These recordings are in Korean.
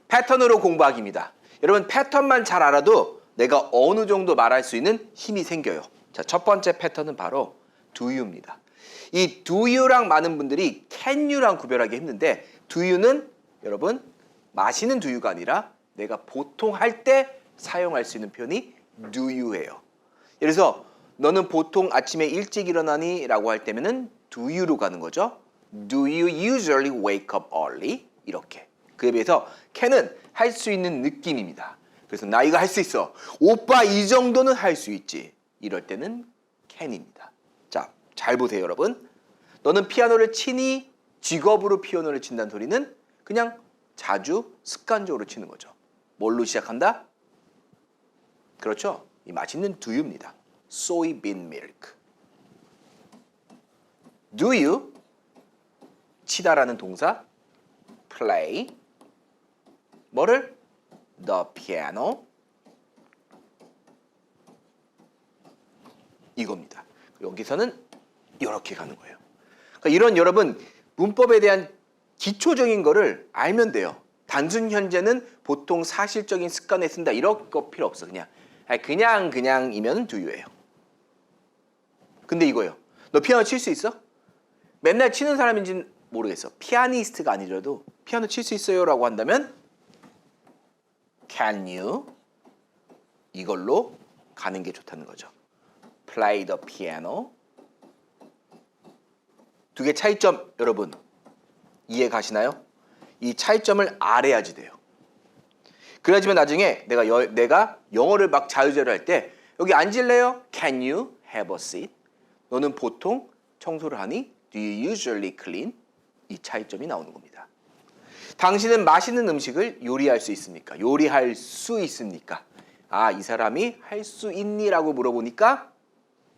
패턴으로 공부하기입니다. 여러분 패턴만 잘 알아도 내가 어느 정도 말할 수 있는 힘이 생겨요. 자, 첫 번째 패턴은 바로 do you입니다. 이 do you랑 많은 분들이 can you랑 구별하기 힘든데 do you는 여러분 마시는 do you가 아니라 내가 보통 할 때 사용할 수 있는 표현이 do you예요. 예를 들어서 너는 보통 아침에 일찍 일어나니? 라고 할 때면은 do you로 가는 거죠. Do you usually wake up early? 이렇게. 그에 비해서 can은 할 수 있는 느낌입니다. 그래서 나 이거 할 수 있어. 오빠 이 정도는 할 수 있지. 이럴 때는 can입니다. 자, 잘 보세요 여러분. 너는 피아노를 치니? 직업으로 피아노를 친다는 소리는 그냥 자주 습관적으로 치는 거죠. 뭘로 시작한다? 그렇죠. 이 맛있는 do you입니다. soybean milk. Do you 치다라는 동사 play 뭐를? the piano 이겁니다. 여기서는 이렇게 가는 거예요. 그러니까 이런 여러분 문법에 대한 기초적인 거를 알면 돼요. 단순 현재는 보통 사실적인 습관에 쓴다 이런 거 필요 없어. 그냥이면 do you예요. 근데 이거예요. 너 피아노 칠 수 있어? 맨날 치는 사람인지는 모르겠어. 피아니스트가 아니더라도 피아노 칠 수 있어요? 라고 한다면 can you 이걸로 가는 게 좋다는 거죠. play the piano 두 개 차이점 여러분 이해 가시나요? 이 차이점을 알아야지 돼요. 그래야지만 나중에 내가 영어를 막 자유자재로 할 때 여기 앉을래요? Can you have a seat? 너는 보통 청소를 하니? Do you usually clean? 이 차이점이 나오는 겁니다. 당신은 맛있는 음식을 요리할 수 있습니까? 요리할 수 있습니까? 아, 이 사람이 할 수 있니? 라고 물어보니까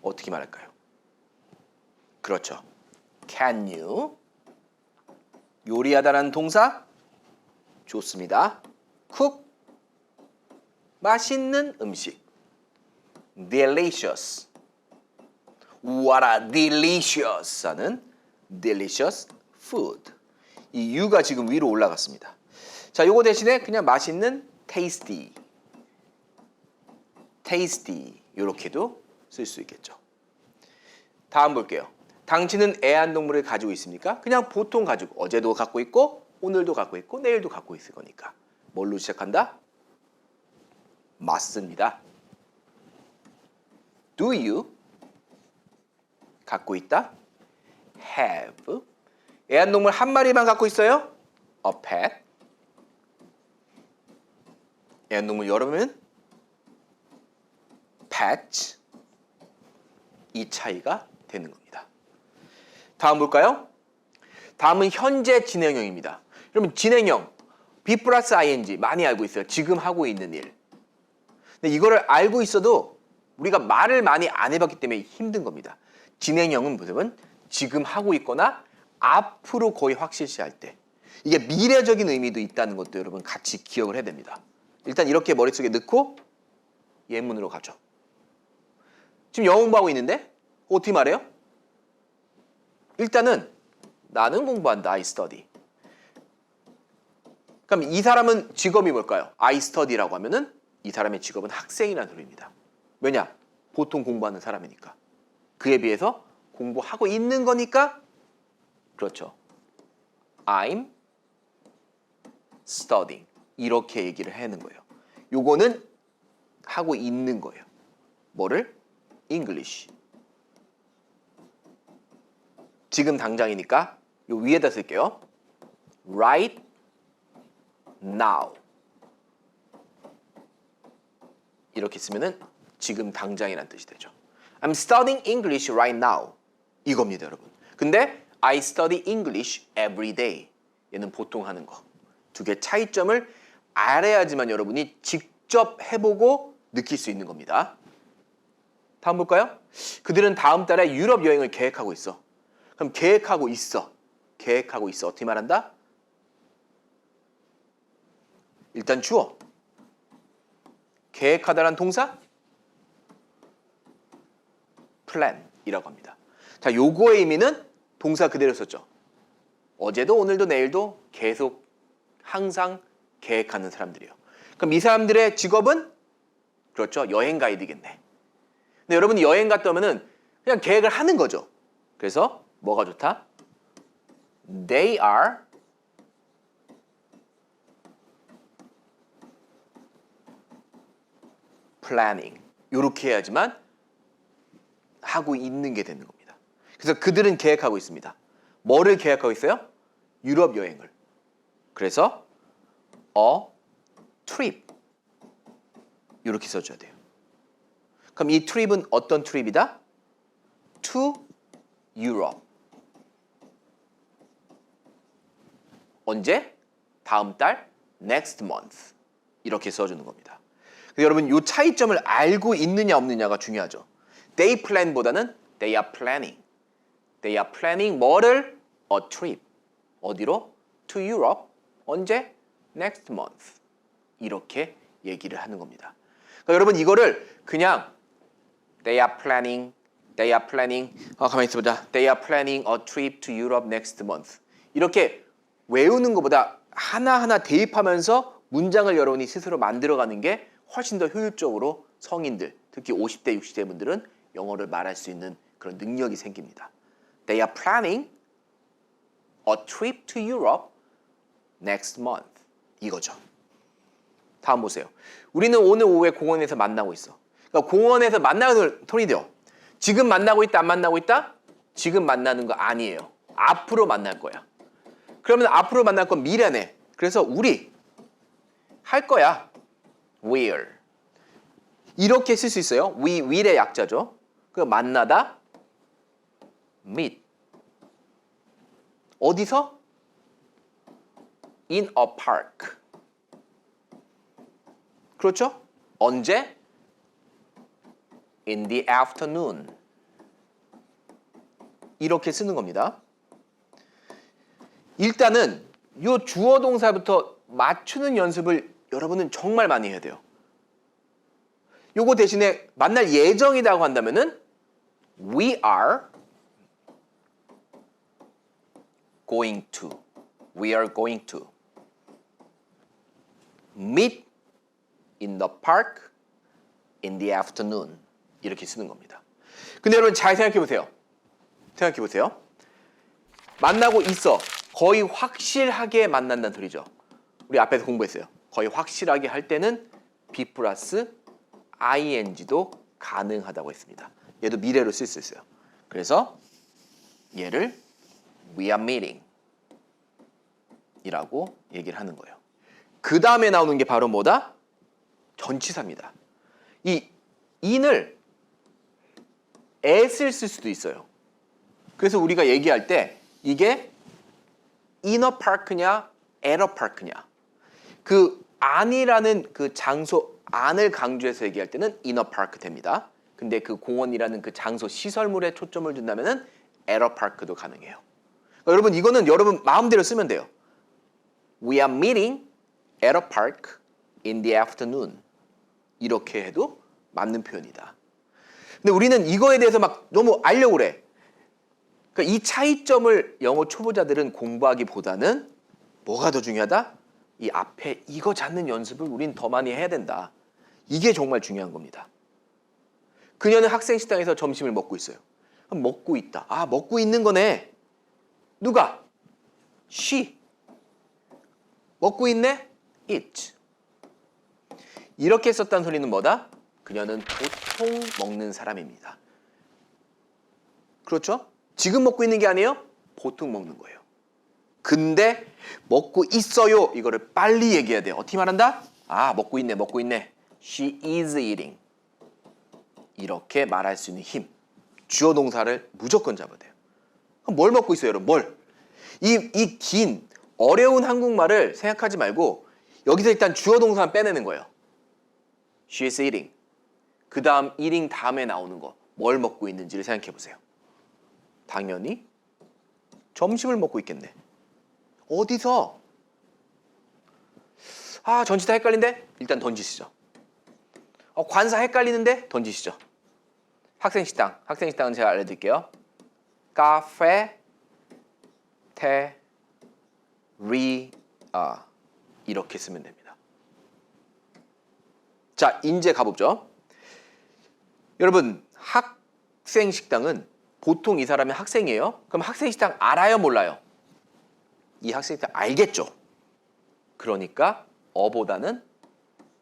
어떻게 말할까요? 그렇죠. Can you? 요리하다라는 동사? 좋습니다. cook? 맛있는 음식. delicious. What a delicious 하는 delicious food. 이 U가 지금 위로 올라갔습니다. 자, 요거 대신에 그냥 맛있는 tasty. tasty. 요렇게도 쓸 수 있겠죠. 다음 볼게요. 당신은 애완동물을 가지고 있습니까? 그냥 보통 가지고 어제도 갖고 있고 오늘도 갖고 있고 내일도 갖고 있을 거니까. 뭘로 시작한다? 맞습니다. Do you 갖고 있다? have 애완동물 한 마리만 갖고 있어요? A pet 애완동물 여러 명은? pets 이 차이가 되는 겁니다. 다음 볼까요? 다음은 현재 진행형입니다. 여러분 진행형 be 플러스 ing 많이 알고 있어요. 지금 하고 있는 일. 근데 이거를 알고 있어도 우리가 말을 많이 안 해봤기 때문에 힘든 겁니다. 진행형은 보시면 지금 하고 있거나 앞으로 거의 확실시할 때 이게 미래적인 의미도 있다는 것도 여러분 같이 기억을 해야 됩니다. 일단 이렇게 머릿속에 넣고 예문으로 가죠. 지금 영어 공부하고 있는데 어떻게 말해요? 일단은 나는 공부한다. I study. 그럼 이 사람은 직업이 뭘까요? I study라고 하면은 이 사람의 직업은 학생이라는 소리입니다. 왜냐? 보통 공부하는 사람이니까. 그에 비해서 공부하고 있는 거니까 그렇죠. I'm studying. 이렇게 얘기를 하는 거예요. 요거는 하고 있는 거예요. 뭐를? English. 지금 당장이니까 요 위에다 쓸게요. Right now. 이렇게 쓰면은 지금 당장이라는 뜻이 되죠. I'm studying English right now. 이겁니다, 여러분. 근데 I study English every day. 얘는 보통 하는 거. 두 개 차이점을 알아야지만 여러분이 직접 해보고 느낄 수 있는 겁니다. 다음 볼까요? 그들은 다음 달에 유럽 여행을 계획하고 있어. 그럼 계획하고 있어. 계획하고 있어. 어떻게 말한다? 일단 주어. 계획하다란 동사? plan이라고 합니다. 자, 요거의 의미는 동사 그대로 썼죠. 어제도 오늘도 내일도 계속 항상 계획하는 사람들이에요. 그럼 이 사람들의 직업은 그렇죠. 여행 가이드겠네. 근데 여러분이 여행 갔다 오면은 그냥 계획을 하는 거죠. 그래서 뭐가 좋다? They are planning. 이렇게 해야지만 하고 있는 게 되는 겁니다. 그래서 그들은 계획하고 있습니다. 뭐를 계획하고 있어요? 유럽 여행을. 그래서 a trip 이렇게 써줘야 돼요. 그럼 이 트립은 어떤 트립이다? To Europe. 언제? 다음 달 next month 이렇게 써주는 겁니다. 그래서 여러분 이 차이점을 알고 있느냐 없느냐가 중요하죠. They plan보다는 they are planning. They are planning 뭐를? A trip. 어디로? To Europe. 언제? Next month. 이렇게 얘기를 하는 겁니다. 그러니까 여러분 이거를 그냥 They are planning. 가만히 있어보자. They are planning a trip to Europe next month. 이렇게 외우는 것보다 하나하나 대입하면서 문장을 여러분이 스스로 만들어가는 게 훨씬 더 효율적으로 성인들, 특히 50대, 60대 분들은 영어를 말할 수 있는 그런 능력이 생깁니다. They are planning a trip to Europe next month. 이거죠. 다음 보세요. 우리는 오늘 오후에 공원에서 만나고 있어. 그러니까 공원에서 만나는 톤이 돼요. 지금 만나고 있다, 안 만나고 있다? 지금 만나는 거 아니에요. 앞으로 만날 거야. 그러면 앞으로 만날 건 미래네. 그래서 우리 할 거야. will. 이렇게 쓸 수 있어요. will의 약자죠. 그 만나다 meet. 어디서? in a park. 그렇죠? 언제? in the afternoon. 이렇게 쓰는 겁니다. 일단은 이 주어 동사부터 맞추는 연습을 여러분은 정말 많이 해야 돼요. 요거 대신에 만날 예정이라고 한다면은 we are going to meet in the park in the afternoon. 이렇게 쓰는 겁니다. 근데 여러분 잘 생각해 보세요. 만나고 있어. 거의 확실하게 만난다는 소리죠. 우리 앞에서 공부했어요. 거의 확실하게 할 때는 be 플러스 ing도 가능하다고 했습니다. 얘도 미래로 쓸 수 있어요. 그래서 얘를 we are meeting 이라고 얘기를 하는 거예요. 그 다음에 나오는 게 바로 뭐다? 전치사입니다. 이 in을 at을 쓸 수도 있어요. 그래서 우리가 얘기할 때 이게 in a park냐 at a park냐 그 안이라는 그 장소 안을 강조해서 얘기할 때는 in a park 됩니다. 근데 그 공원이라는 그 장소 시설물에 초점을 둔다면은 at a park도 가능해요. 그러니까 여러분 이거는 여러분 마음대로 쓰면 돼요. We are meeting at a park in the afternoon. 이렇게 해도 맞는 표현이다. 근데 우리는 이거에 대해서 막 너무 알려고 그래. 그러니까 이 차이점을 영어 초보자들은 공부하기보다는 뭐가 더 중요하다? 이 앞에 이거 잡는 연습을 우린 더 많이 해야 된다. 이게 정말 중요한 겁니다. 그녀는 학생 식당에서 점심을 먹고 있어요. 먹고 있다. 아, 먹고 있는 거네. 누가? She. 먹고 있네? It. 이렇게 썼다는 소리는 뭐다? 그녀는 보통 먹는 사람입니다. 그렇죠? 지금 먹고 있는 게 아니에요? 보통 먹는 거예요. 근데 먹고 있어요. 이거를 빨리 얘기해야 돼요. 어떻게 말한다? 아, 먹고 있네. She is eating. 이렇게 말할 수 있는 힘. 주어 동사를 무조건 잡아야 돼요. 그럼 뭘 먹고 있어요, 여러분? 뭘? 이 긴 어려운 한국말을 생각하지 말고 여기서 일단 주어 동사만 빼내는 거예요. She is eating. 그 다음 eating 다음에 나오는 거. 뭘 먹고 있는지를 생각해 보세요. 당연히 점심을 먹고 있겠네. 어디서? 아, 전치사 헷갈린데? 일단 던지시죠. 관사 헷갈리는데? 던지시죠. 학생식당은 제가 알려드릴게요. 카페, 테, 리, 이렇게 쓰면 됩니다. 자, 이제 가보죠. 여러분, 학생 식당은 보통 이 사람이 학생이에요. 그럼 학생 식당 알아요, 몰라요? 이 학생 식당 알겠죠. 그러니까 어보다는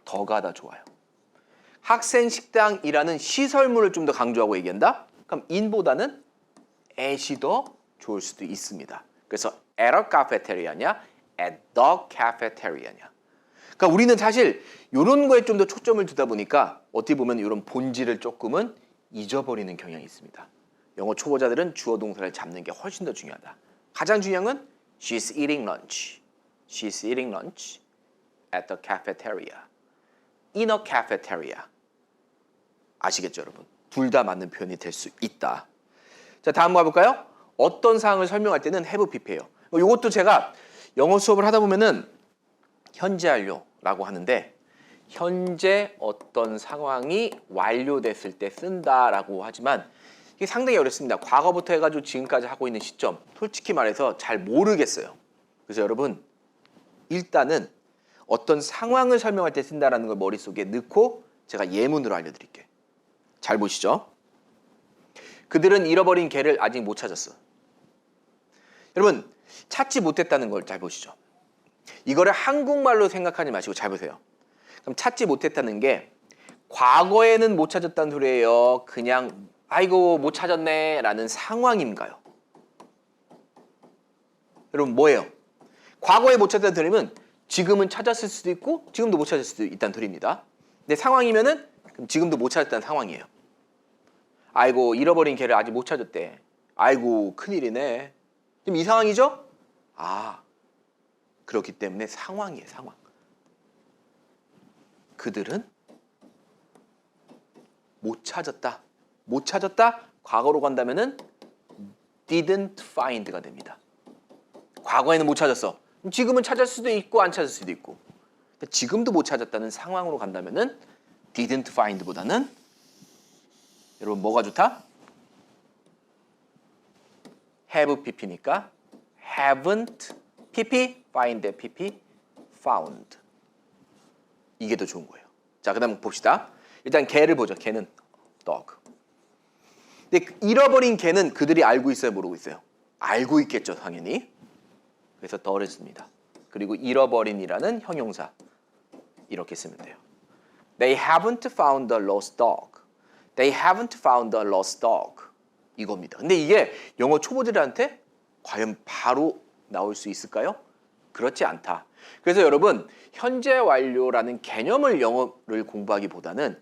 더가 더 좋아요. 학생 식당이라는 시설물을 좀 더 강조하고 얘기한다? 그럼 in보다는 at이 더 좋을 수도 있습니다. 그래서 at a cafeteria냐, at the cafeteria냐. 그러니까 우리는 사실 이런 거에 좀 더 초점을 두다 보니까 어떻게 보면 이런 본질을 조금은 잊어버리는 경향이 있습니다. 영어 초보자들은 주어 동사를 잡는 게 훨씬 더 중요하다. 가장 중요한 건 she's eating lunch. She's eating lunch at the cafeteria. In a cafeteria. 아시겠죠, 여러분? 둘 다 맞는 표현이 될 수 있다. 자, 다음 가볼까요? 어떤 상황을 설명할 때는 have pp예요. 이것도 제가 영어 수업을 하다 보면은 현재 완료라고 하는데 현재 어떤 상황이 완료됐을 때 쓴다라고 하지만 이게 상당히 어렵습니다. 과거부터 해가지고 지금까지 하고 있는 시점 솔직히 말해서 잘 모르겠어요. 그래서 여러분 일단은 어떤 상황을 설명할 때 쓴다라는 걸 머릿속에 넣고 제가 예문으로 알려드릴게요. 잘 보시죠. 그들은 잃어버린 개를 아직 못 찾았어. 여러분 찾지 못했다는 걸 잘 보시죠. 이거를 한국말로 생각하지 마시고 잘 보세요. 그럼 찾지 못했다는 게 과거에는 못 찾았다는 소리예요? 그냥 아이고 못 찾았네 라는 상황인가요? 여러분 뭐예요? 과거에 못 찾았다는 소리면 지금은 찾았을 수도 있고 지금도 못 찾을 수도 있다는 소리입니다. 근데 상황이면은 그럼 지금도 못 찾았다는 상황이에요. 아이고 잃어버린 개를 아직 못 찾았대. 아이고 큰일이네. 지금 이 상황이죠? 아 그렇기 때문에 상황이에요. 상황. 그들은 못 찾았다. 못 찾았다. 과거로 간다면은 didn't find가 됩니다. 과거에는 못 찾았어. 지금은 찾을 수도 있고 안 찾을 수도 있고. 지금도 못 찾았다는 상황으로 간다면은 didn't find보다는 여러분 뭐가 좋다? have pp니까 haven't pp find pp found 이게 더 좋은 거예요. 자, 그다음 봅시다. 일단 개를 보죠. 개는 dog. 근데 잃어버린 개는 그들이 알고 있어요, 모르고 있어요? 알고 있겠죠, 당연히. 그래서 더를 씁니다. 그리고 잃어버린이라는 형용사 이렇게 쓰면 돼요. They haven't found the lost dog. They haven't found the lost dog. 이겁니다. 근데 이게 영어 초보자들한테 과연 바로 나올 수 있을까요? 그렇지 않다. 그래서 여러분 현재 완료라는 개념을 영어를 공부하기보다는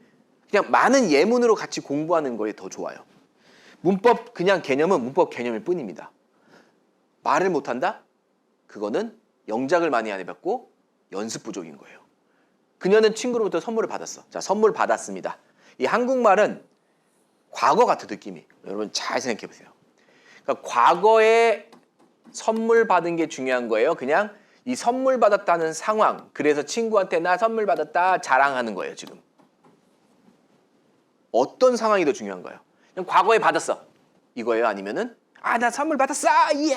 그냥 많은 예문으로 같이 공부하는 거에 더 좋아요. 문법 그냥 개념은 문법 개념일 뿐입니다. 말을 못한다? 그거는 영작을 많이 안 해봤고 연습 부족인 거예요. 그녀는 친구로부터 선물을 받았어. 자, 선물 받았습니다. 이 한국말은 과거 같은 느낌이. 여러분 잘 생각해 보세요. 그러니까 과거에 선물 받은 게 중요한 거예요. 그냥 이 선물 받았다는 상황. 그래서 친구한테 나 선물 받았다 자랑하는 거예요, 지금. 어떤 상황이 더 중요한가요? 그냥 과거에 받았어. 이거예요? 아니면은 아, 나 선물 받았어. 예!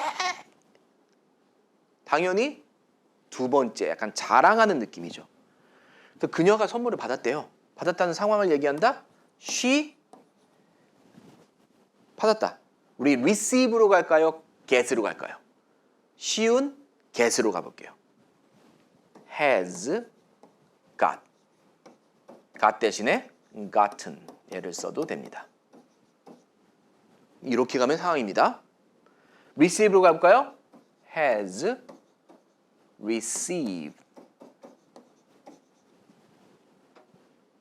당연히 두 번째 약간 자랑하는 느낌이죠. 그래서 그녀가 선물을 받았대요. 받았다는 상황을 얘기한다. She 받았다. 우리 receive로 갈까요? get으로 갈까요? 쉬운 get으로 가볼게요. has got. got 대신에 gotten 얘를 써도 됩니다. 이렇게 가면 상황입니다. receive로 가볼까요? has received.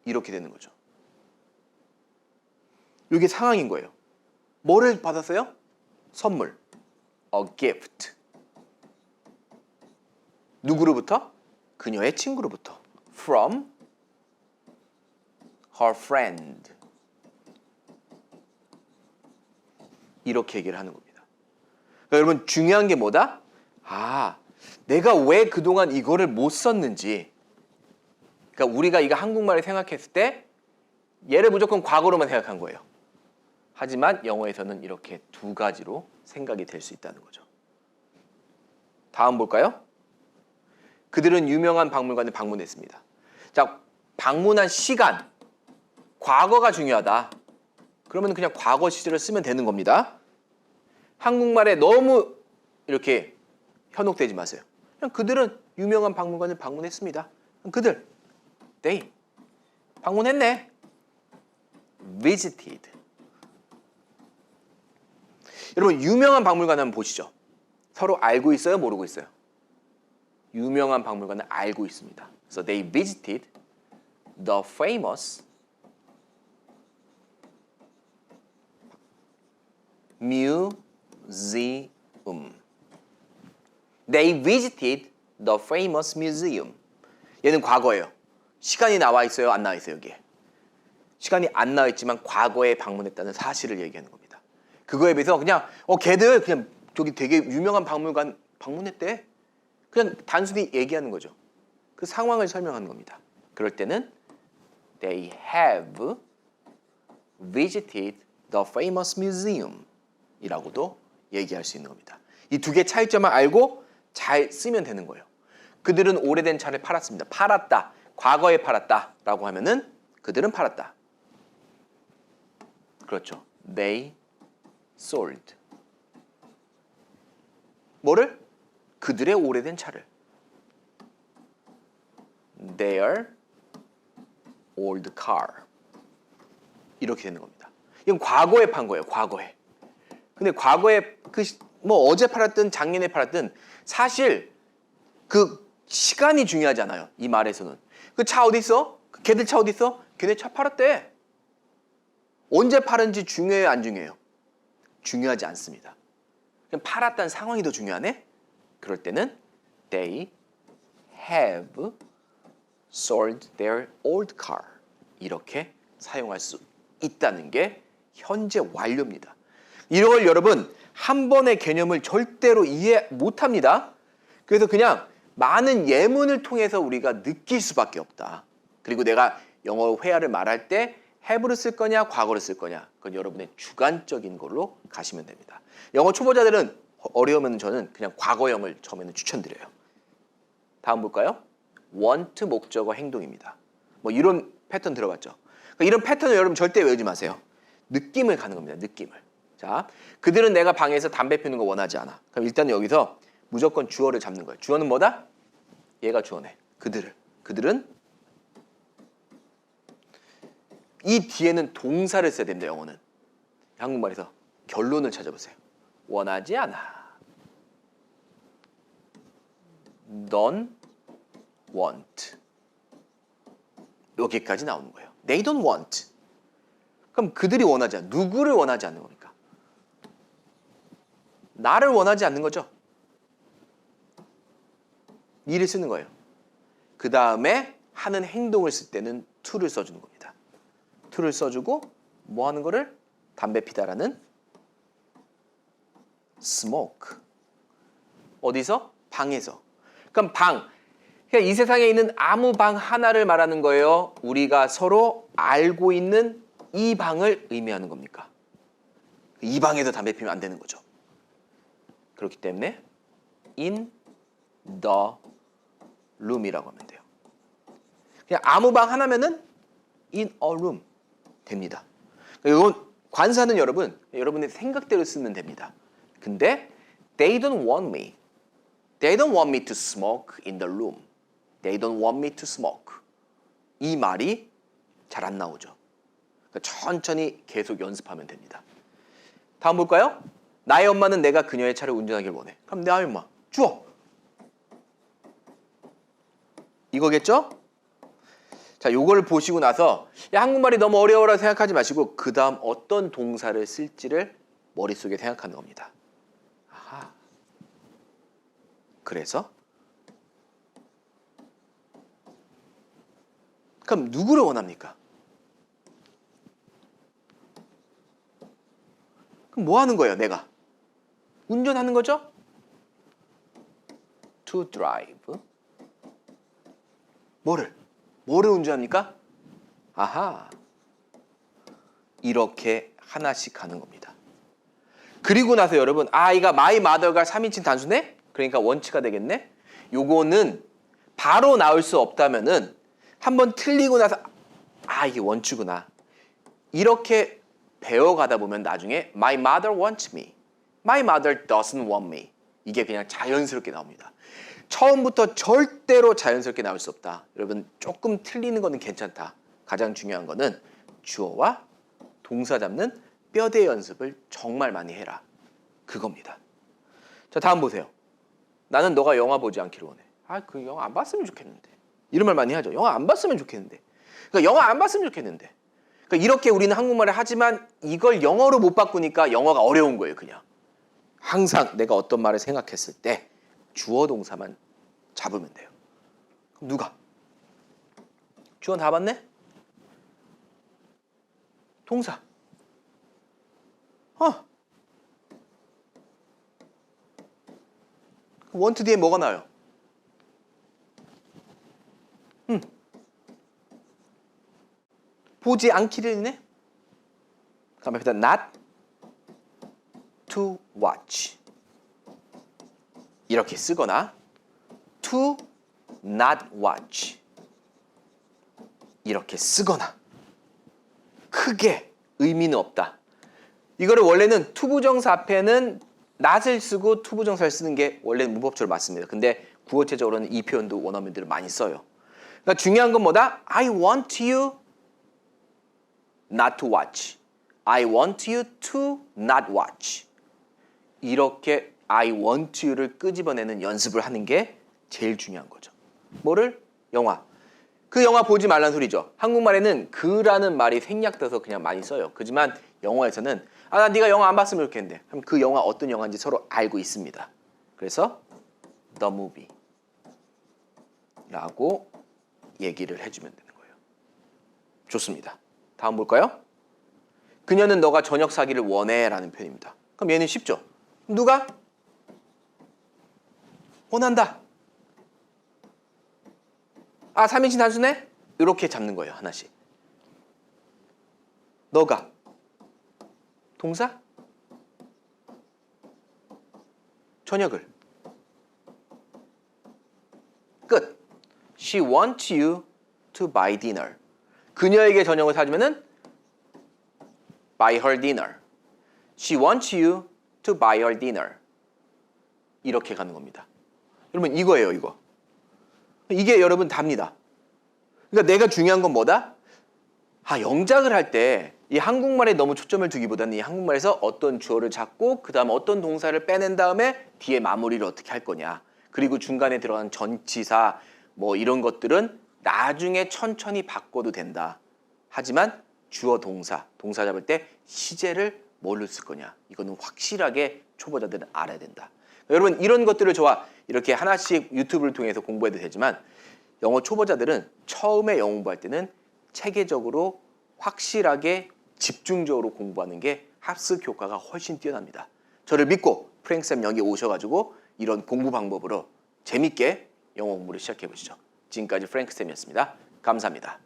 이렇게 되는 거죠. 이게 상황인 거예요. 뭐를 받았어요? 선물. A gift. 누구로부터? 그녀의 친구로부터. From her friend. 이렇게 얘기를 하는 겁니다. 그러니까 여러분 중요한 게 뭐다? 아, 내가 왜 그동안 이거를 못 썼는지. 그러니까 우리가 이거 한국말을 생각했을 때 얘를 무조건 과거로만 생각한 거예요. 하지만 영어에서는 이렇게 두 가지로 생각이 될 수 있다는 거죠. 다음 볼까요? 그들은 유명한 박물관을 방문했습니다. 자, 방문한 시간, 과거가 중요하다. 그러면 그냥 과거 시제를 쓰면 되는 겁니다. 한국말에 너무 이렇게 현혹되지 마세요. 그냥 그들은 유명한 박물관을 방문했습니다. 그들, they 방문했네. visited. 여러분 유명한 박물관 한번 보시죠. 서로 알고 있어요, 모르고 있어요? 유명한 박물관을 알고 있습니다. So they visited the famous museum. They visited the famous museum. 얘는 과거예요. 시간이 나와 있어요, 안 나와 있어요, 여기에? 시간이 안 나와 있지만 과거에 방문했다는 사실을 얘기하는 겁니다. 그거에 비해서 그냥 걔들 그냥 저기 되게 유명한 박물관 방문했대. 그냥 단순히 얘기하는 거죠. 그 상황을 설명하는 겁니다. 그럴 때는 they have visited the famous museum 이라고도 얘기할 수 있는 겁니다. 이 두 개 차이점을 알고 잘 쓰면 되는 거예요. 그들은 오래된 차를 팔았습니다. 팔았다. 과거에 팔았다 라고 하면은 그들은 팔았다. 그렇죠. They sold. 뭐를? 그들의 오래된 차를. Their old car. 이렇게 되는 겁니다. 이건 과거에 판 거예요. 과거에. 근데 과거에 어제 팔았든 작년에 팔았든 사실 그 시간이 중요하지 않아요. 이 말에서는. 그 차 어디 있어? 걔들 차 어디 있어? 걔네 차 팔았대. 언제 팔은지 중요해요, 안 중요해요? 중요하지 않습니다. 그냥 팔았다는 상황이 더 중요하네? 그럴 때는 they have sold their old car. 이렇게 사용할 수 있다는 게 현재 완료입니다. 이걸 여러분 한 번의 개념을 절대로 이해 못합니다. 그래서 그냥 많은 예문을 통해서 우리가 느낄 수밖에 없다. 그리고 내가 영어 회화를 말할 때 have를 쓸 거냐 과거를 쓸 거냐 그건 여러분의 주관적인 걸로 가시면 됩니다. 영어 초보자들은 어려우면 저는 그냥 과거형을 처음에는 추천드려요. 다음 볼까요? want 목적어 행동입니다. 뭐 이런 패턴 들어봤죠? 그러니까 이런 패턴을 여러분 절대 외우지 마세요. 느낌을 가는 겁니다. 느낌을. 자, 그들은 내가 방에서 담배 피우는 거 원하지 않아. 그럼 일단 여기서 무조건 주어를 잡는 거예요. 주어는 뭐다? 얘가 주어네. 그들은 이 뒤에는 동사를 써야 됩니다. 영어는. 한국말에서 결론을 찾아보세요. 원하지 않아. Don't want. 여기까지 나오는 거예요. They don't want. 그럼 그들이 원하지 않아. 누구를 원하지 않는 겁니까? 나를 원하지 않는 거죠. 이를 쓰는 거예요. 그 다음에 하는 행동을 쓸 때는 to를 써주는 겁니다. to를 써주고 뭐 하는 거를? 담배 피다라는 smoke. 어디서? 방에서. 그럼 방. 그러니까 이 세상에 있는 아무 방 하나를 말하는 거예요. 우리가 서로 알고 있는 이 방을 의미하는 겁니까? 이 방에서 담배 피우면 안 되는 거죠. 그렇기 때문에 in the room이라고 하면 돼요. 그냥 아무 방 하나면은 in a room 됩니다. 이건 관사는 여러분의 생각대로 쓰면 됩니다. 근데 they don't want me. They don't want me to smoke in the room. They don't want me to smoke. 이 말이 잘 안 나오죠. 그러니까 천천히 계속 연습하면 됩니다. 다음 볼까요? 나의 엄마는 내가 그녀의 차를 운전하길 원해. 그럼 나의 엄마 주어. 이거겠죠? 자, 요걸 보시고 나서 야, 한국말이 너무 어려워라 생각하지 마시고 그 다음 어떤 동사를 쓸지를 머릿속에 생각하는 겁니다. 아하. 그래서 그럼 누구를 원합니까? 그럼 뭐 하는 거예요, 내가? 운전하는 거죠? To drive. 뭐를 운전합니까? 아하. 이렇게 하나씩 가는 겁니다. 그리고 나서 여러분, 아이가 my mother가 3인칭 단수네? 그러니까 원치가 되겠네? 요거는 바로 나올 수 없다면은 한번 틀리고 나서 이게 원투구나. 이렇게 배워가다 보면 나중에 My mother wants me. My mother doesn't want me. 이게 그냥 자연스럽게 나옵니다. 처음부터 절대로 자연스럽게 나올 수 없다. 여러분 조금 틀리는 거는 괜찮다. 가장 중요한 거는 주어와 동사 잡는 뼈대 연습을 정말 많이 해라. 그겁니다. 자, 다음 보세요. 나는 너가 영화 보지 않기를 원해. 그 영화 안 봤으면 좋겠는데. 이런 말 많이 하죠. 영화 안 봤으면 좋겠는데. 그러니까 영화 안 봤으면 좋겠는데. 그러니까 이렇게 우리는 한국말을 하지만 이걸 영어로 못 바꾸니까 영어가 어려운 거예요, 그냥. 항상 내가 어떤 말을 생각했을 때 주어 동사만 잡으면 돼요. 그럼 누가? 주어 다 봤네? 동사. want 뒤에 뭐가 나와요? 보지 않기를네? 그럼 앞에다 not to watch 이렇게 쓰거나 to not watch 이렇게 쓰거나 크게 의미는 없다. 이거를 원래는 투부정사 앞에는 not을 쓰고 투부정사를 쓰는 게 원래는 문법적으로 맞습니다. 근데 구어체적으로는 이 표현도 원어민들은 많이 써요. 그러니까 중요한 건 뭐다? I want you not to watch. I want you to not watch. 이렇게 I want you를 끄집어내는 연습을 하는 게 제일 중요한 거죠. 뭐를? 영화. 그 영화 보지 말라는 소리죠. 한국말에는 그라는 말이 생략돼서 그냥 많이 써요. 그지만 영어에서는 난 네가 영화 안 봤으면 좋겠는데. 그럼 그 영화 어떤 영화인지 서로 알고 있습니다. 그래서 the movie 라고 얘기를 해주면 되는 거예요. 좋습니다. 다음 볼까요? 그녀는 너가 저녁 사기를 원해 라는 표현입니다. 그럼 얘는 쉽죠? 누가? 원한다. 3인칭 단수네? 이렇게 잡는 거예요. 하나씩. 너가. 동사? 저녁을. 끝. She wants you to buy dinner. 그녀에게 저녁을 사주면은 buy her dinner. She wants you to buy her dinner. 이렇게 가는 겁니다. 여러분 이거예요, 이거. 이게 여러분 답니다. 그러니까 내가 중요한 건 뭐다? 영작을 할 때 이 한국말에 너무 초점을 두기보다는 이 한국말에서 어떤 주어를 잡고 그 다음 어떤 동사를 빼낸 다음에 뒤에 마무리를 어떻게 할 거냐. 그리고 중간에 들어간 전치사 뭐 이런 것들은 나중에 천천히 바꿔도 된다. 하지만 주어 동사 잡을 때 시제를 뭘로 쓸 거냐. 이거는 확실하게 초보자들은 알아야 된다. 여러분 이런 것들을 저와 이렇게 하나씩 유튜브를 통해서 공부해도 되지만 영어 초보자들은 처음에 영어 공부할 때는 체계적으로 확실하게 집중적으로 공부하는 게 학습 효과가 훨씬 뛰어납니다. 저를 믿고 프랭크쌤 여기 오셔가지고 이런 공부 방법으로 재밌게 영어 공부를 시작해 보시죠. 지금까지 프랭크쌤이었습니다. 감사합니다.